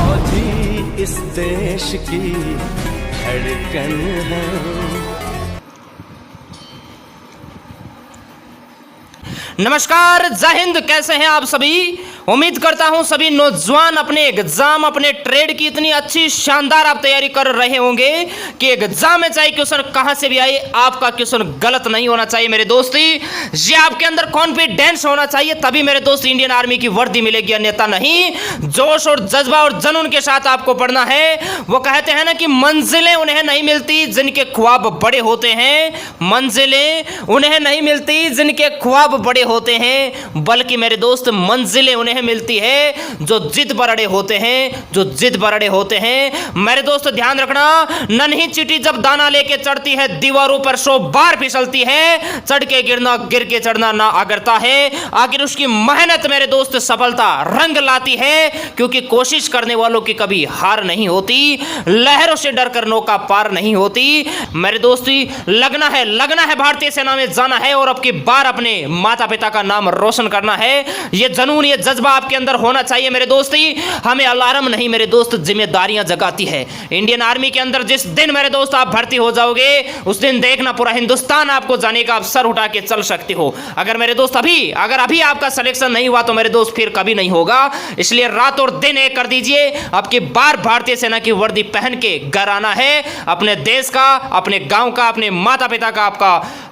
फौजी इस देश की धड़कन है। नमस्कार, जय हिंद। कैसे हैं आप सभी? उम्मीद करता हूं सभी नौजवान अपने एग्जाम, अपने ट्रेड की इतनी अच्छी शानदार आप तैयारी कर रहे होंगे कि एग्जाम में चाहे क्वेश्चन कहां से भी आए, आपका क्वेश्चन गलत नहीं होना चाहिए मेरे दोस्ती। ये आपके अंदर कॉन्फिडेंस होना चाहिए, तभी मेरे दोस्त इंडियन आर्मी की वर्दी मिलेगी, अन्यथा नहीं। जोश और जज्बा और जुनून के साथ आपको पढ़ना है। वो कहते हैं ना कि मंजिलें उन्हें नहीं मिलती जिनके ख्वाब बड़े होते हैं, मंजिलें उन्हें नहीं मिलती जिनके ख्वाब बड़े होते हैं, बल्कि मेरे दोस्त मंजिलें उन्हें मिलती है जो जिद पर अड़े होते हैं, जो जिद पर अड़े होते हैं। मेरे दोस्त ध्यान रखना, नन्ही चींटी जब दाना लेके चढ़ती है दीवारों पर 100 बार फिसलती है, चढ़ के गिरना गिर के चढ़ना ना अगरता है। आखिर उसकी मेहनत मेरे दोस्त सफलता रंग लाती है, क्योंकि कोशिश करने वालों की कभी हार नहीं होती, लहरों से डर कर नौका पार नहीं होती। मेरे दोस्ती लगना है भारतीय सेना में जाना है और अब की बार अपने माता पिता का नाम रोशन करना है। ये जुनून, ये जज्बा आपके अंदर होना चाहिए मेरे दोस्ती। हमें अलार्म नहीं मेरे दोस्त, जिम्मेदारियां जगाती है। इंडियन आर्मी के अंदर जिस दिन मेरे दोस्त आप भर्ती हो जाओगे, उस दिन देखना पूरा हिंदुस्तान आपको जाने का अवसर उठा के चल सकते हो। अगर मेरे दोस्त अभी आपका सिलेक्शन नहीं हुआ तो मेरे दोस्त फिर कभी नहीं होगा। इसलिए रात और दिन एक कर दीजिए, अब की बार भारतीय सेना की वर्दी पहन के घर आना है। अपने देश का, अपने गांव का, अपने माता पिता का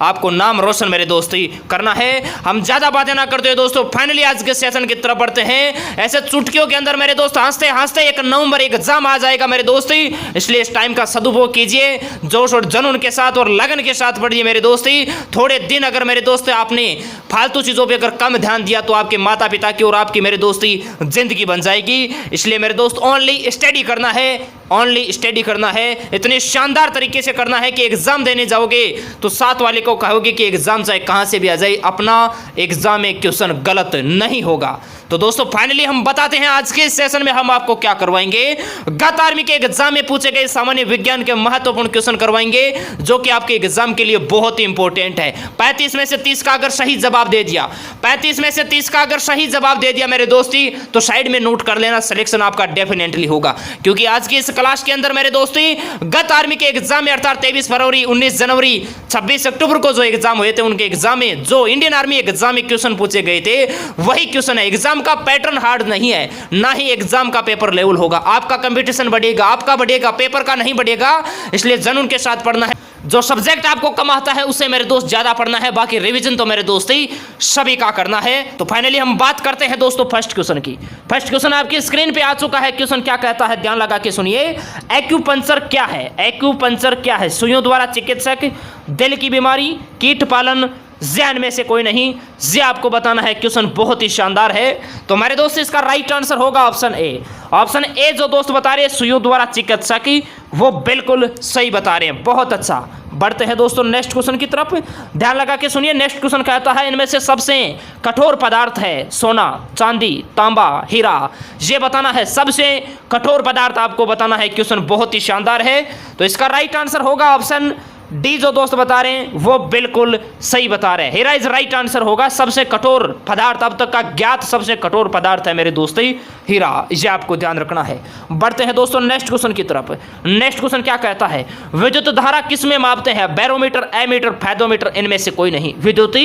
आपको नाम रोशन मेरे दोस्ती करना है। हम ज्यादा बातें ना करते हुए दोस्तों फाइनली आज के सेशन की तरफ बढ़ते हैं। ऐसे चुटकियों के अंदर मेरे दोस्त हंसते हंसते 1 नवंबर एग्जाम आ जाएगा मेरे दोस्ती, इसलिए इस टाइम का सदुपयोग कीजिए, जोश और जुनून के साथ और लगन के साथ पढ़िए मेरे दोस्ती। थोड़े दिन अगर मेरे दोस्त आपने फालतू चीजों पर अगर कम ध्यान दिया तो आपके माता पिता की और आपकी मेरे दोस्ती जिंदगी बन जाएगी। इसलिए मेरे दोस्त ओनली स्टडी करना है, ओनली स्टडी करना है, इतने शानदार तरीके से करना है कि एग्जाम देने जाओगे तो साथ वाले को कहोगे कि एग्जाम चाहे कहां से भी आ जाए, अपना एग्जाम में क्वेश्चन गलत नहीं होगा। तो दोस्तों फाइनली हम बताते हैं आज के सेशन में हम आपको क्या करवाएंगे। गत आर्मी के एग्जाम में पूछे गए सामान्य विज्ञान के महत्वपूर्ण क्वेश्चन करवाएंगे, जो कि आपके एग्जाम के लिए बहुत ही इंपॉर्टेंट है। 35 में से 30 का अगर सही जवाब दे दिया, 35 में से 30 का अगर सही जवाब दे दिया मेरे दोस्ती, तो साइड में नोट कर लेना, सिलेक्शन आपका डेफिनेटली होगा। क्योंकि आज की इस क्लास के अंदर मेरे दोस्ती गत आर्मी के एग्जाम में अर्थात 23 फरवरी, 19 जनवरी, 26 अक्टूबर को जो एग्जाम हुए थे, उनके एग्जाम में जो इंडियन आर्मी एग्जाम में क्वेश्चन पूछे गए थे वही क्वेश्चन है। एग्जाम का पैटर्न हार्ड नहीं है, ना ही एग्जाम का पेपर लेवल होगा। आपका कंपटीशन बढ़ेगा, आपका बढ़ेगा, पेपर का नहीं बढ़ेगा। इसलिए जुनून के साथ पढ़ना है। जो सब्जेक्ट आपको कम आता है उससे मेरे दोस्त ज्यादा पढ़ना है, बाकी रिवीजन तो मेरे दोस्त ही सभी का करना है। तो फाइनली हम बात करते हैं दोस्तों फर्स्ट क्वेश्चन की। फर्स्ट क्वेश्चन आपकी स्क्रीन पे आ चुका है। क्वेश्चन क्या कहता है, ध्यान लगा के सुनिए। एक्यूपंक्चर क्या है? एक्यूपंक्चर क्या है? सुइयों द्वारा चिकित्सक, दिल की बीमारी, कीट पालन, जहन में से कोई नहीं, ये आपको बताना है। क्वेश्चन बहुत ही शानदार है। तो मेरे दोस्त इसका राइट आंसर होगा ऑप्शन ए। ऑप्शन ए जो दोस्त बता रहे हैं सुइयों द्वारा चिकित्सक, वो बिल्कुल सही बता रहे हैं। बहुत अच्छा, बढ़ते हैं दोस्तों नेक्स्ट क्वेश्चन की तरफ। ध्यान लगा के सुनिए। नेक्स्ट क्वेश्चन कहता है इनमें से सबसे कठोर पदार्थ है सोना, चांदी, तांबा, हीरा। ये बताना है, सबसे कठोर पदार्थ आपको बताना है। क्वेश्चन बहुत ही शानदार है। तो इसका राइट आंसर होगा ऑप्शन डी। जो दोस्त बता रहे हैं वो बिल्कुल सही बता रहे हैं। हीरा इज राइट आंसर होगा। सबसे कठोर पदार्थ, अब तक का ज्ञात सबसे कठोर पदार्थ है मेरे दोस्तों हीरा। ये आपको ध्यान रखना है। बढ़ते हैं दोस्तों नेक्स्ट क्वेश्चन की तरफ। नेक्स्ट क्वेश्चन क्या कहता है, विद्युत धारा किस में मापते हैं? बैरोमीटर, एमीटर, फेदोमीटर, इनमें से कोई नहीं। विद्युत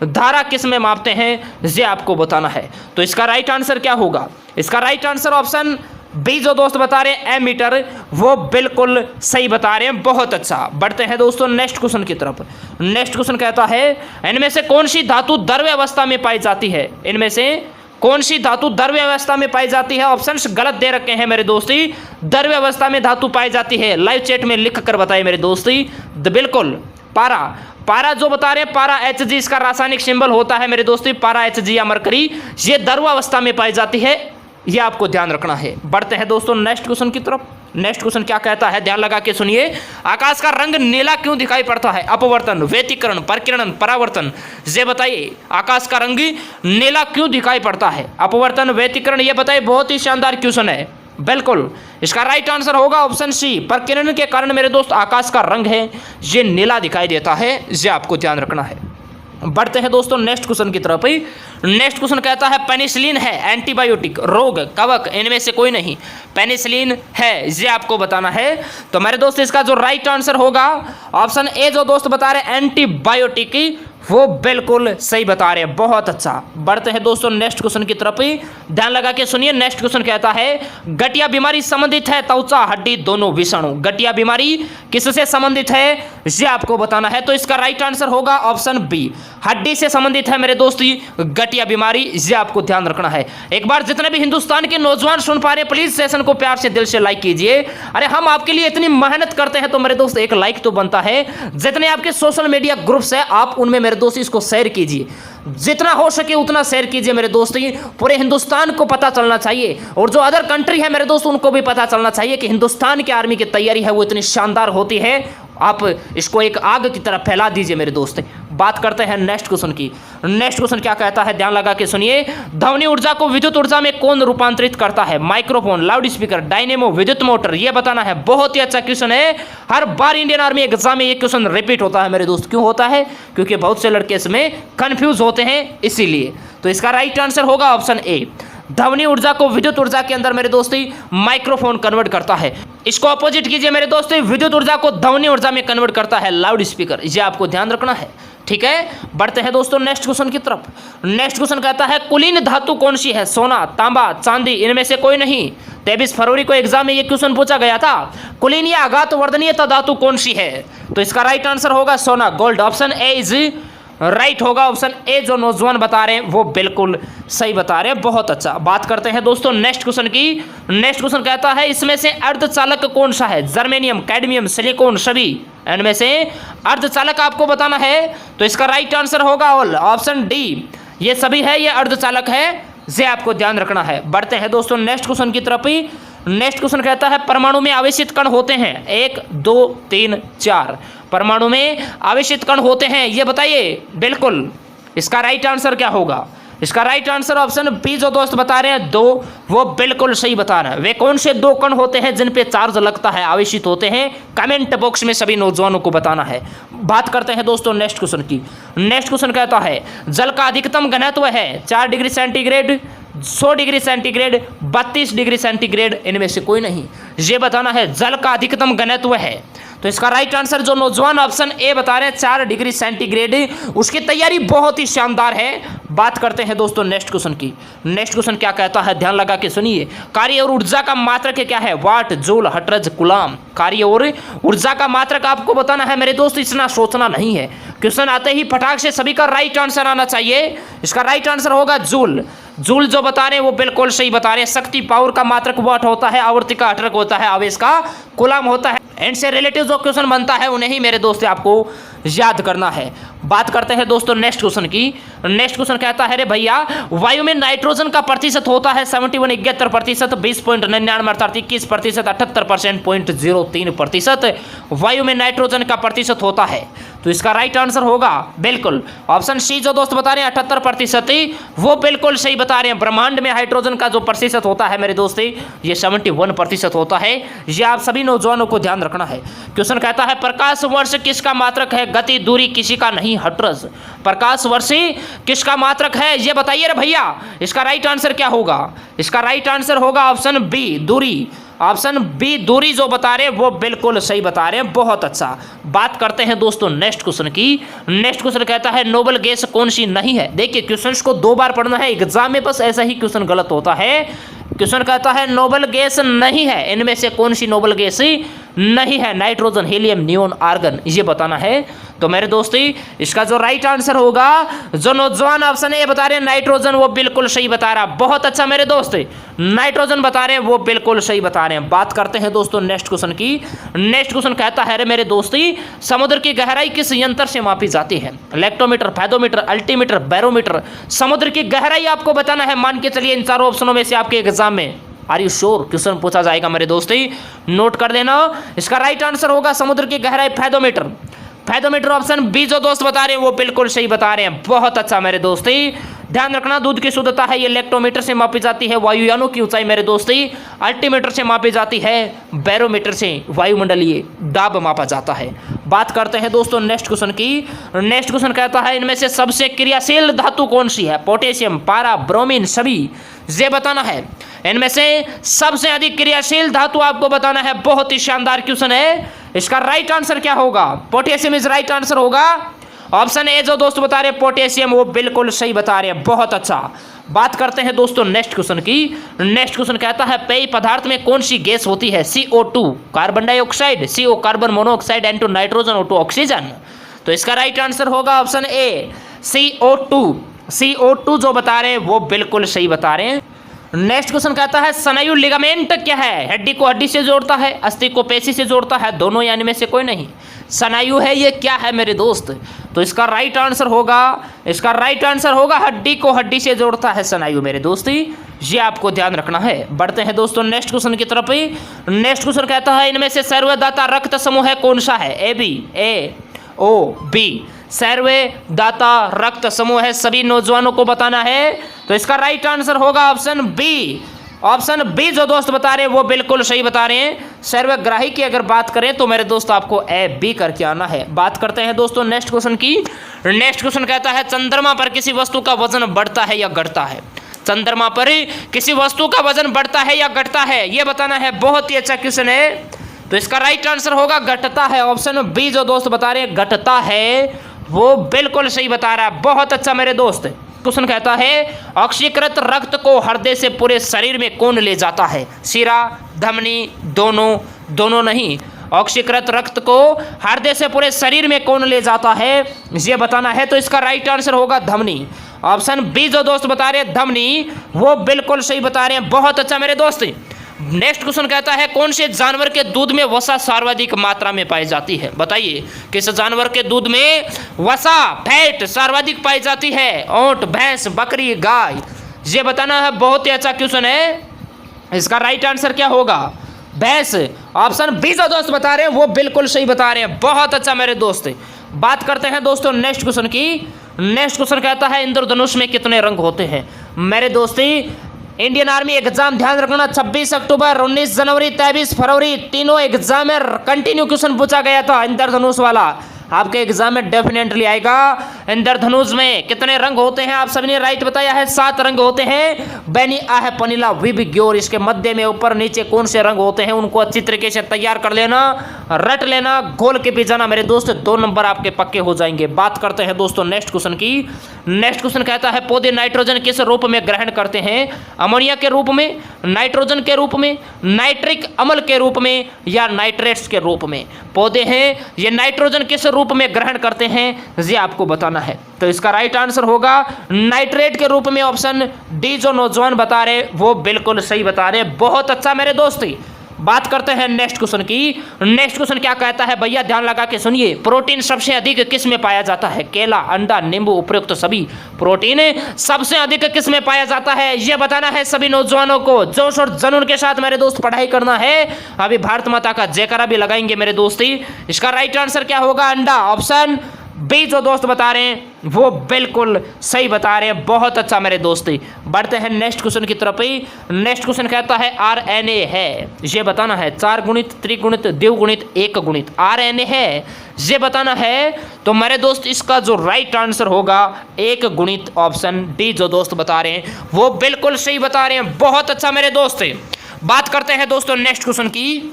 धारा किस में मापते हैं, ये आपको बताना है। तो इसका राइट आंसर क्या होगा? इसका राइट आंसर ऑप्शन बी जो दोस्त बता रहे हैं एमीटर, वो बिल्कुल सही बता रहे हैं। बहुत अच्छा, बढ़ते हैं दोस्तों नेक्स्ट क्वेश्चन की तरफ। नेक्स्ट क्वेश्चन कहता है इनमें से कौन सी धातु द्रव्य अवस्था में पाई जाती है? इनमें से कौन सी धातु द्रव्य अवस्था में पाई जाती है? ऑप्शंस गलत दे रखे हैं मेरे दोस्ती। द्रव्य अवस्था में धातु पाई जाती है, लाइव चैट में लिख कर बताइए मेरे दोस्ती। बिल्कुल पारा, पारा जो बता रहे हैं पारा Hg इसका रासायनिक सिंबल होता है मेरे दोस्ती, पारा Hg या मरकरी। ये द्रव्य अवस्था में पाई जाती है, ये आपको ध्यान रखना है। बढ़ते हैं दोस्तों नेक्स्ट क्वेश्चन की तरफ। नेक्स्ट क्वेश्चन क्या कहता है, ध्यान लगा के सुनिए। आकाश का रंग नीला क्यों दिखाई पड़ता है? अपवर्तन, व्यतिकरण, प्रकीर्णन, परावर्तन, ये बताइए। आकाश का रंग नीला क्यों दिखाई पड़ता है? अपवर्तन, व्यतिकरण, ये बताइए। बहुत ही शानदार क्वेश्चन है। बिल्कुल इसका राइट आंसर होगा ऑप्शन सी। प्रकीर्णन के कारण मेरे दोस्त आकाश का रंग है ये नीला दिखाई देता है, ये आपको ध्यान रखना है। बढ़ते हैं दोस्तों नेक्स्ट क्वेश्चन की तरफ। नेक्स्ट क्वेश्चन कहता है पेनिसिलिन है एंटीबायोटिक, रोग, कवक, इनमें से कोई नहीं। पेनिसिलिन है ये आपको बताना है। तो मेरे दोस्त इसका जो राइट आंसर होगा ऑप्शन ए जो दोस्त बता रहे एंटीबायोटिक, वो बिल्कुल सही बता रहे हैं। बहुत अच्छा। बढ़ते हैं दोस्तों नेक्स्ट क्वेश्चन की तरफ। ध्यान लगा के सुनिए। नेक्स्ट क्वेश्चन कहता है गठिया बीमारी संबंधित है त्वचा हड्डी दोनों विषाणु। गठिया बीमारी किससे संबंधित है ये आपको बताना है। तो इसका राइट आंसर होगा ऑप्शन बी, हड्डी से संबंधित है मेरे दोस्त गठिया बीमारी। ये आपको ध्यान रखना है। एक बार जितने भी हिंदुस्तान के नौजवान सुन पा रहे हैं प्लीज सेशन को प्यार से दिल से लाइक कीजिए। अरे हम आपके लिए इतनी मेहनत करते हैं तो मेरे दोस्त एक लाइक तो बनता है। जितने आपके सोशल मीडिया ग्रुप्स है आप उनमें मेरे दोस्त इसको शेयर कीजिए, जितना हो सके उतना शेयर कीजिए मेरे दोस्त। पूरे हिंदुस्तान को पता चलना चाहिए और जो अदर कंट्री है मेरे दोस्त उनको भी पता चलना चाहिए कि हिंदुस्तान की आर्मी की तैयारी है वो इतनी शानदार होती है। आप इसको एक आग की तरह फैला दीजिए मेरे दोस्त। बात करते हैं नेक्स्ट क्वेश्चन की। नेक्स्ट क्वेश्चन क्या कहता है ध्यान लगा के सुनिए। ध्वनि ऊर्जा को विद्युत ऊर्जा में कौन रूपांतरित करता है? माइक्रोफोन, लाउड स्पीकर, डायनेमो, विद्युत मोटर, ये बताना है। बहुत ही अच्छा क्वेश्चन है। हर बार इंडियन आर्मी एग्जाम में ये क्वेश्चन रिपीट होता है मेरे दोस्त। क्यों होता है? क्योंकि बहुत से लड़के इसमें कंफ्यूज होते हैं इसीलिए। तो इसका राइट आंसर होगा ऑप्शन ए, ध्वनि ऊर्जा को विद्युत ऊर्जा के अंदर मेरे दोस्ती माइक्रोफोन कन्वर्ट करता है। इसको अपोजिट कीजिए मेरे दोस्तों, विद्युत ऊर्जा को ध्वनि ऊर्जा में कन्वर्ट करता है लाउड स्पीकर। ये आपको ध्यान रखना है। ठीक है, बढ़ते हैं दोस्तों नेक्स्ट क्वेश्चन की तरफ। नेक्स्ट क्वेश्चन कहता है कुलीन धातु कौन सी है? सोना, तांबा, चांदी, इनमें से कोई नहीं। 23 फरवरी को एग्जाम में ये क्वेश्चन पूछा गया था। कुलीन या आघात वर्धनीय धातु कौन सी है? तो इसका राइट आंसर होगा सोना, gold. Option A is right होगा। ऑप्शन ए जो नौजवान बता रहे हैं वो बिल्कुल सही बता रहे हैं। बहुत अच्छा। बात करते हैं दोस्तों नेक्स्ट क्वेश्चन की। नेक्स्ट क्वेश्चन कहता है इसमें से अर्धचालक कौन सा है? जर्मेनियम, कैडमियम, सिलिकॉन, सभी इनमें से अर्धचालक आपको बताना है। तो इसका राइट आंसर होगा ऑप्शन डी, ये सभी है, ये अर्धचालक है। ये आपको ध्यान रखना है। बढ़ते हैं दोस्तों नेक्स्ट क्वेश्चन की तरफ। नेक्स्ट क्वेश्चन कहता है परमाणु में आवेशित कण होते हैं 1, 2, 3, 4। परमाणु में आवेशित कण होते हैं, ये बताइए। बिल्कुल इसका राइट आंसर क्या होगा? इसका राइट आंसर ऑप्शन बी जो दोस्त बता रहे हैं 2, वो बिल्कुल सही बता रहे हैं। वे कौन से 2 कण होते हैं जिन पे चार्ज लगता है, आवेशित होते हैं? कमेंट बॉक्स में सभी नौजवानों को बताना है। बात करते हैं दोस्तों नेक्स्ट क्वेश्चन की। नेक्स्ट क्वेश्चन कहता है जल का अधिकतम घनत्व है 4 degree centigrade, 100 degree centigrade, 32 degree centigrade, इनमें से कोई नहीं। ये बताना है जल का अधिकतम घनत्व है। तो इसका राइट आंसर जो नौजवान ऑप्शन ए बता रहे हैं 4 डिग्री सेंटीग्रेड, उसकी तैयारी बहुत ही शानदार है। बात करते हैं दोस्तों नेक्स्ट क्वेश्चन की। नेक्स्ट क्वेश्चन क्या कहता है ध्यान लगा के सुनिए। कार्य और ऊर्जा का मात्रक क्या है? वाट, जूल, हर्ट्ज, कूलम। कार्य और ऊर्जा का मात्रक आपको बताना है मेरे दोस्त, इतना सोचना नहीं है। क्वेश्चन आते ही फटाक से सभी का राइट आंसर आना चाहिए। इसका राइट आंसर होगा जूल। जूल जो बता रहे हैं वो बिल्कुल सही बता रहे हैं। शक्ति, पावर का मात्रक वाट होता है, आवर्ती का हर्ट्ज होता है, आवेश का कूलम होता है। इनसे रिलेटिव जो क्वेश्चन बनता है उन्हें ही मेरे दोस्त आपको याद करना है। बात करते हैं दोस्तों नेक्स्ट क्वेश्चन की। नेक्स्ट क्वेश्चन कहता है रे भैया वायु में नाइट्रोजन का प्रतिशत होता है 71, 71%, 20.99 अर्थात 21%, 78.03% वायु में नाइट्रोजन का प्रतिशत होता है। तो इसका राइट आंसर होगा बिल्कुल ऑप्शन सी जो दोस्त बता रहे हैं 78%, वो बिल्कुल सही बता रहे हैं। ब्रह्मांड में हाइड्रोजन का जो प्रतिशत होता है मेरे दोस्त ये 71% होता है। ये आप सभी नौजवानों को ध्यान रखना है। क्वेश्चन कहता है प्रकाश वर्ष किसका मात्रक है? गति, दूरी किसी का नहीं, हर्ट्ज। प्रकाश वर्ष किसका मात्रक है ये बताइए रे भैया। इसका राइट आंसर क्या होगा? इसका राइट आंसर होगा ऑप्शन बी, दूरी। ऑप्शन बी दूरी जो बता रहे हैं वो बिल्कुल सही बता रहे हैं। बहुत अच्छा। बात करते हैं दोस्तों नेक्स्ट क्वेश्चन की। नेक्स्ट क्वेश्चन कहता है नोबल गैस कौन सी नहीं है? देखिए क्वेश्चंस को 2 बार पढ़ना है एग्जाम में, बस ऐसा ही क्वेश्चन गलत होता है। क्वेश्चन कहता है नोबल गैस नहीं है, इनमें से कौन सी नोबल गैस नहीं है? नाइट्रोजन, हीलियम, नियोन, आर्गन, ये बताना है। तो मेरे दोस्ती इसका जो राइट आंसर होगा जो नौजवान ऑप्शन ए बता रहे हैं नाइट्रोजन, वो बिल्कुल सही बता रहा। बहुत अच्छा मेरे दोस्त, नाइट्रोजन बता रहे हैं वो बिल्कुल सही बता रहे हैं। बात करते हैं दोस्तों नेक्स्ट क्वेश्चन की। नेक्स्ट क्वेश्चन कहता है रे मेरे दोस्ती समुद्र की गहराई किस यंत्र से मापी जाती है? Lactometer, fathometer, altimeter, barometer. समुद्र की गहराई आपको बताना है। मान के चलिए इन चारों ऑप्शनों में से आपके एग्जाम में आर यू श्योर क्वेश्चन पूछा जाएगा मेरे दोस्ती, नोट कर देना। इसका राइट आंसर होगा समुद्र की गहराई फैदोमीटर। फैदोमीटर ऑप्शन बी जो दोस्त बता रहे हैं वो बिल्कुल सही बता रहे हैं। बहुत अच्छा मेरे दोस्ती, ध्यान रखना। दूध की शुद्धता है ये लेक्टोमीटर से मापी जाती है। वायुयानों की ऊंचाई मेरे दोस्ती अल्टीमीटर से मापी जाती है। बैरोमीटर से वायुमंडलीय दाब मापा जाता है। बात करते हैं दोस्तों नेक्स्ट क्वेश्चन की। नेक्स्ट क्वेश्चन कहता है इनमें से सबसे क्रियाशील धातु कौन सी है? पोटेशियम, पारा, ब्रोमीन, सभी, ये बताना है। इनमें से सबसे अधिक क्रियाशील धातु आपको बताना है। बहुत ही शानदार क्वेश्चन है। इसका राइट आंसर क्या होगा? पोटेशियम इज राइट आंसर होगा। ऑप्शन ए जो दोस्त बता रहे हैं पोटेशियम, वो बिल्कुल सही बता रहे हैं। बहुत अच्छा। बात करते हैं दोस्तों नेक्स्ट क्वेश्चन की। नेक्स्ट क्वेश्चन कहता है पेय पदार्थ में कौन सी गैस होती है? CO2 carbon dioxide, CO carbon monoxide, N2 nitrogen, O2 oxygen. तो इसका राइट आंसर होगा ऑप्शन ए CO2। CO2 जो बता रहे हैं वो बिल्कुल सही बता रहे हैं। नेक्स्ट क्वेश्चन कहता है स्नायु लिगामेंट क्या है? हड्डी को हड्डी से जोड़ता है, अस्थि को पेशी से जोड़ता है, दोनों या इनमें से कोई नहीं। स्नायु है ये क्या है मेरे दोस्त? तो इसका राइट आंसर होगा हड्डी को हड्डी से जोड़ता है स्नायु मेरे दोस्ती। ये आपको ध्यान रखना है। बढ़ते हैं दोस्तों नेक्स्ट क्वेश्चन की तरफ। नेक्स्ट क्वेश्चन कहता है इनमें से सर्वदाता रक्त समूह है कौन सा है? ABO सर्वदाता रक्त समूह है। सभी नौजवानों को बताना है। तो इसका राइट आंसर होगा ऑप्शन बी। ऑप्शन बी जो दोस्त बता रहे हैं वो बिल्कुल सही बता रहे हैं। सर्वग्राही की अगर बात करें तो मेरे दोस्त आपको AB करके आना है। बात करते हैं दोस्तों नेक्स्ट क्वेश्चन की। नेक्स्ट क्वेश्चन कहता है चंद्रमा पर किसी वस्तु का वजन बढ़ता है या घटता है? चंद्रमा पर किसी वस्तु का वजन बढ़ता है या घटता है, ये बताना है। बहुत ही अच्छा क्वेश्चन है। तो इसका राइट आंसर होगा घटता है। ऑप्शन बी जो दोस्त बता रहे हैं घटता है, वो बिल्कुल सही बता रहा है। बहुत अच्छा मेरे दोस्त। क्वेश्चन कहता है ऑक्सीकृत रक्त को हृदय से पूरे शरीर में कौन ले जाता है? शिरा, धमनी, दोनों नहीं। ऑक्सीकृत रक्त को हृदय से पूरे शरीर में कौन ले जाता है, ये बताना है। तो इसका राइट आंसर होगा धमनी। ऑप्शन बी जो दोस्त बता रहे हैं धमनी, वो बिल्कुल सही बता रहे हैं। बहुत अच्छा मेरे दोस्त। नेक्स्ट क्वेश्चन कहता है कौन से जानवर के दूध में वसा सर्वाधिक मात्रा में पाई जाती है? बताइए किस जानवर के दूध में वसा फैट सर्वाधिक पाई जाती है? ऊंट, भैंस, बकरी, गाय, ये बताना है। बहुत ही अच्छा क्वेश्चन है। इसका राइट आंसर क्या होगा? भैंस। ऑप्शन बी जो दोस्त बता रहे हैं वो बिल्कुल सही बता रहे हैं। बहुत अच्छा मेरे दोस्त। बात करते हैं दोस्तों नेक्स्ट क्वेश्चन की। नेक्स्ट क्वेश्चन कहता है इंद्रधनुष में कितने रंग होते हैं? मेरे दोस्ती इंडियन आर्मी एग्जाम ध्यान रखना 26 अक्टूबर, 19 जनवरी, 23 फरवरी, तीनों एग्जाम में कंटिन्यू क्वेश्चन पूछा गया था इंद्रधनुष वाला। आपके एग्जाम में डेफिनेटली आएगा। इंद्रधनुष में कितने रंग होते हैं? आप सभी ने राइट बताया है 7 रंग होते हैं। बैनी, आह, पनीला, विबिग्य, और इसके मध्य में ऊपर नीचे कौन से रंग होते हैं उनको अच्छी तरीके से तैयार कर लेना, रट लेना, गोल के भी जाना मेरे दोस्त। 2 नंबर आपके पक्के हो जाएंगे। बात करते हैं दोस्तों नेक्स्ट क्वेश्चन की। नेक्स्ट क्वेश्चन कहता है पौधे नाइट्रोजन किस रूप में ग्रहण करते हैं? अमोनिया के रूप में, नाइट्रोजन के रूप में, नाइट्रिक अम्ल के रूप में, या नाइट्रेट्स के रूप में? पौधे हैं ये नाइट्रोजन किस रूप में ग्रहण करते हैं, ये आपको बताना है। तो इसका राइट आंसर होगा नाइट्रेट के रूप में। ऑप्शन डी जो नौजवान बता रहे वो बिल्कुल सही बता रहे। बहुत अच्छा मेरे दोस्ती। बात करते हैं नेक्स्ट क्वेश्चन की। नेक्स्ट क्वेश्चन क्या कहता है भैया, ध्यान लगा के सुनिए। प्रोटीन सबसे अधिक किस में पाया जाता है? केला, अंडा, नींबू, उपयुक्त सभी। प्रोटीन सबसे अधिक किस में पाया जाता है, यह बताना है सभी नौजवानों को। जोश और जुनून के साथ मेरे दोस्त पढ़ाई करना है। अभी भारत माता का जयकारा भी लगाएंगे मेरे दोस्ती। इसका राइट आंसर क्या होगा? अंडा। ऑप्शन बी जो दोस्त बता रहे हैं वो बिल्कुल सही बता रहे हैं। बहुत अच्छा मेरे दोस्ती। बढ़ते हैं नेक्स्ट क्वेश्चन की तरफ ही। नेक्स्ट क्वेश्चन कहता है RNA है, ये बताना है। 4 गुणित, त्रिगुणित, द्विगुणित, एक गुणित। RNA है ये बताना है। तो मेरे दोस्त इसका जो राइट आंसर होगा 1 गुणित। ऑप्शन डी जो दोस्त बता रहे हैं वो बिल्कुल सही बता रहे हैं। बहुत अच्छा मेरे दोस्त। बात करते हैं दोस्तों नेक्स्ट क्वेश्चन की।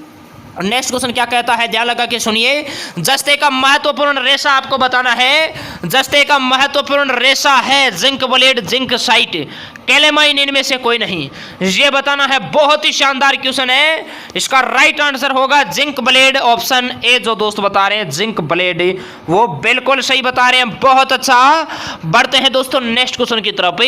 नेक्स्ट क्वेश्चन क्या कहता है, ध्यान लगा के सुनिए। जस्ते का महत्वपूर्ण रेशा आपको बताना है। जस्ते का महत्वपूर्ण रेशा है zinc blende, zinc site, calamine, इनमें से कोई नहीं, ये बताना है। बहुत ही शानदार क्वेश्चन है। इसका राइट आंसर होगा जिंक ब्लेड। ऑप्शन ए जो दोस्त बता रहे हैं जिंक ब्लेड, वो बिल्कुल सही बता रहे हैं। बहुत अच्छा। बढ़ते हैं दोस्तों नेक्स्ट क्वेश्चन की तरफ।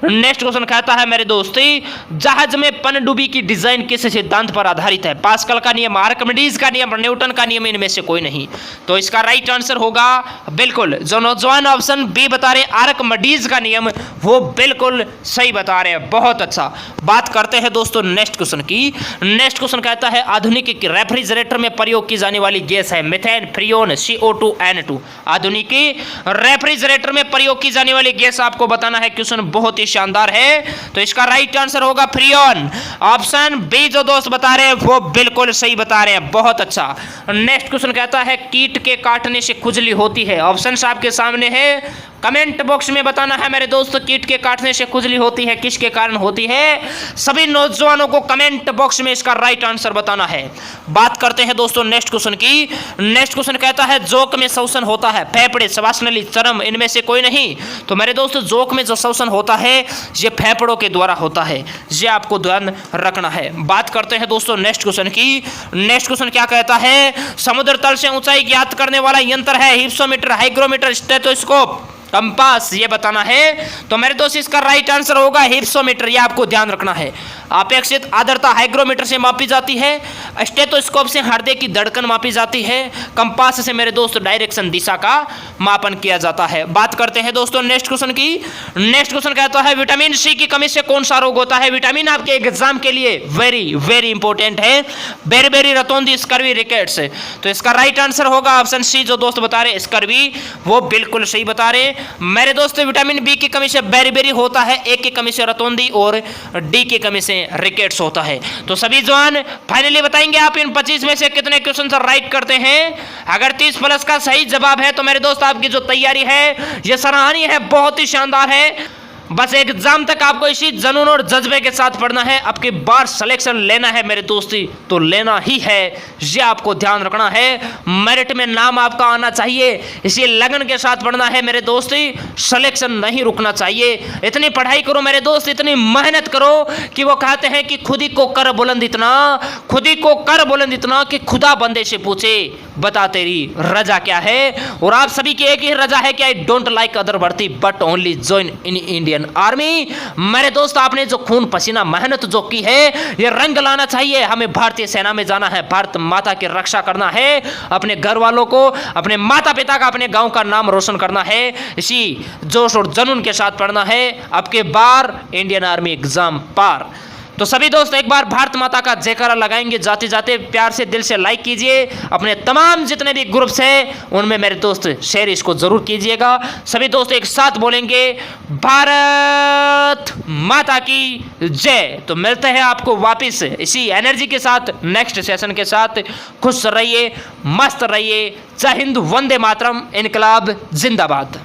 नेक्स्ट क्वेश्चन कहता है मेरे दोस्ती, जहाज में पनडुब्बी की डिजाइन किस सिद्धांत पर आधारित है? पास्कल का नियम, आर्किमिडीज का नियम, न्यूटन का नियम, इनमें से कोई नहीं। तो इसका राइट आंसर होगा बिल्कुल जो नौजवान ऑप्शन बी बता रहे आर्किमिडीज का नियम, वो बिल्कुल सही सही बता रहे हैं, बहुत अच्छा। बात करते हैं दोस्तों नेक्स्ट क्वेश्चन की। नेक्स्ट क्वेश्चन कहता है आधुनिक रेफ्रिजरेटर में प्रयोग की जाने वाली गैस है मीथेन, फ्रियोन, CO2, N2। आधुनिक रेफ्रिजरेटर में प्रयोग की जाने वाली गैस आपको बताना है। क्वेश्चन बहुत ही शानदार है, तो इसका राइट आंसर होगा फ्रियोन। ऑप्शन बी जो दोस्त बता रहे हैं वो बिल्कुल सही बता रहे हैं, बहुत अच्छा। नेक्स्ट क्वेश्चन कहता है कीट के काटने से खुजली होती है। ऑप्शन आपके सामने है, कमेंट बॉक्स में बताना है मेरे दोस्त, कीट के काटने से खुजली होती है किसके कारण होती है। सभी नौजवानों को कमेंट बॉक्स में इसका राइट आंसर बताना है। बात करते हैं दोस्तों नेक्स्ट क्वेश्चन की। नेक्स्ट क्वेश्चन कहता है जोक में श्वसन होता है, फेफड़े, श्वासनली, चरम, इनमें से कोई नहीं। तो मेरे दोस्त जोक में जो श्वसन होता है ये फेफड़ों के द्वारा होता है, ये आपको ध्यान रखना है। बात करते हैं दोस्तों नेक्स्ट क्वेश्चन की। नेक्स्ट क्वेश्चन क्या कहता है, समुद्र तल से ऊंचाई ज्ञात करने वाला यंत्र है हिप्सोमीटर, हाइग्रोमीटर, स्टेथोस्कोप, कंपास, ये बताना है। तो मेरे दोस्त इसका राइट आंसर होगा हिप्सोमीटर, ये आपको ध्यान रखना है। अपेक्षित आर्द्रता हाइग्रोमीटर से मापी जाती है, स्टेथोस्कोप से हृदय की धड़कन मापी जाती है, कंपास से मेरे दोस्त डायरेक्शन दिशा का मापन किया जाता है। बात करते हैं दोस्तों नेक्स्ट क्वेश्चन की। नेक्स्ट क्वेश्चन कहता है विटामिन सी की कमी से कौन सा रोग होता है। विटामिन आपके एग्जाम के लिए वेरी वेरी इंपॉर्टेंट है, बेरबेरी, रतौंधी, स्कर्वी, रिकेट्स। तो इसका राइट आंसर होगा ऑप्शन सी जो दोस्त बता रहे स्कर्वी, वो बिल्कुल सही बता रहे मेरे दोस्त। विटामिन बी की कमी से बेरबेरी होता है, ए की कमी से रतौंधी और डी की कमी से रिकेट्स होता है। तो सभी जवान फाइनली बताएंगे आप इन 25 में से कितने क्वेश्चन राइट करते हैं। अगर 30 प्लस का सही जवाब है तो मेरे दोस्त आपकी जो तैयारी है ये सराहनीय है, बहुत ही शानदार है। बस एग्जाम तक आपको इसी जुनून और जज्बे के साथ पढ़ना है। आपके बार सिलेक्शन लेना है मेरे दोस्ती तो लेना ही है, ये आपको ध्यान रखना है। मेरिट में नाम आपका आना चाहिए, इसी लगन के साथ पढ़ना है मेरे दोस्ती, सिलेक्शन नहीं रुकना चाहिए। इतनी पढ़ाई करो मेरे दोस्त, इतनी मेहनत करो कि वो कहते हैं कि खुद ही को कर बुलंद इतना, खुद ही को कर बुलंद इतना कि खुदा बंदे से पूछे बता तेरी रजा क्या है। और आप सभी की एक ही रजा है कि आई डोंट लाइक अदर भर्ती but only join in Indian army. मेरे दोस्त आपने जो खून पसीना मेहनत जो की है ये रंग लाना चाहिए। हमें भारतीय सेना में जाना है, भारत माता की रक्षा करना है, अपने घर वालों को, अपने माता पिता का, अपने गांव का नाम रोशन करना है। इसी जोश और जुनून के साथ पढ़ना है। आपके बार इंडियन आर्मी एग्जाम पार। तो सभी दोस्त एक बार भारत माता का जयकारा लगाएंगे जाते जाते। प्यार से दिल से लाइक कीजिए, अपने तमाम जितने भी ग्रुप्स हैं उनमें मेरे दोस्त शेयर इसको जरूर कीजिएगा। सभी दोस्त एक साथ बोलेंगे भारत माता की जय। तो मिलते हैं आपको वापस इसी एनर्जी के साथ नेक्स्ट सेशन के साथ। खुश रहिए, मस्त रहिए। जय हिंद, वंदे मातरम, इनकलाब जिंदाबाद।